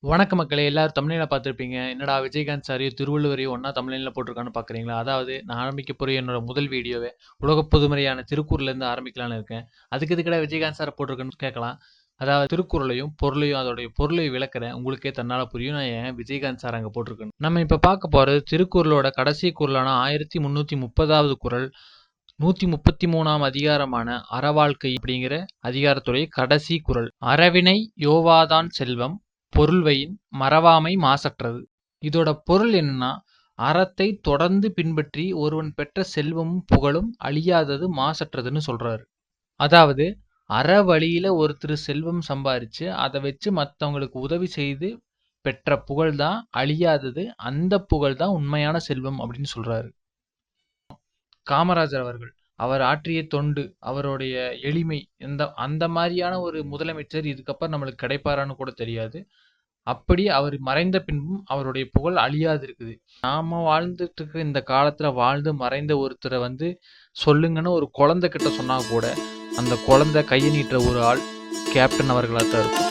வணக்க மக்களே! எல்லாரும் தம்ப்நெயில பார்த்திருப்பீங்க. என்னடா விஜயகாந்த் சாரையும், திருவள்ளுவரையும் ஒண்ணா தம்ப்நெயில்ல போட்டுருக்கான்னு பார்க்குறீங்களா? அதாவது நான் ஆரம்பிக்கப் போற என்னோட முதல் வீடியோவே உலகப் பொதுமறையான திருக்குறள்லேருந்து ஆரம்பிக்கலான்னு இருக்கேன். அதுக்கு எதுக்குடா விஜயகாந்த் சார போட்டுருக்கன்னு கேட்கலாம். அதாவது திருக்குறளையும், பொருளையும் அதோடைய பொருளை விளக்குறேன். உங்களுக்கே தன்னால புரியும். நான் ஏன் விஜயகாந்த் சார அங்க போட்டுருக்கேன்னு. நம்ம இப்ப பார்க்க போறது திருக்குறளோட கடைசி குறளான 1330வது குறள். 133ஆம் அதிகாரமான அறவாழ்க்கை அப்படிங்கிற அதிகாரத்துடைய கடைசி குறள். அறவினை யோவாதான் செல்வம் பொருள்வயின் மறவாமை மாசற்றது. இதோட பொருள் என்னன்னா, அறத்தை தொடர்ந்து பின்பற்றி ஒருவன் பெற்ற செல்வமும் புகழும் அழியாதது மாசற்றதுன்னு சொல்றாரு. அதாவது அற வழியில ஒருத்தர் செல்வம் சம்பாரிச்சு அதை வச்சு மற்றவங்களுக்கு உதவி செய்து பெற்ற புகழ் தான் அழியாதது. அந்த புகழ் தான் உண்மையான செல்வம் அப்படின்னு சொல்றாரு. காமராஜர் அவர்கள் அவர் ஆற்றிய தொண்டு, அவருடைய எளிமை, அந்த மாதிரியான ஒரு முதலமைச்சர் இதுக்கப்புறம் நம்மளுக்கு கிடைப்பாரான்னு கூட தெரியாது. அப்படி அவர் மறைந்த பின்பும் அவருடைய புகழ் அழியாது இருக்குது. நாம வாழ்ந்துட்டு இருக்கிற இந்த காலத்துல வாழ்ந்து மறைந்த ஒருத்தரை சொல்லுங்கன்னு ஒரு குழந்தை கிட்ட சொன்னா கூட அந்த குழந்தை கையை நீட்டுற ஒரு ஆள் கேப்டன் அவர்களாக தான் இருக்கும்.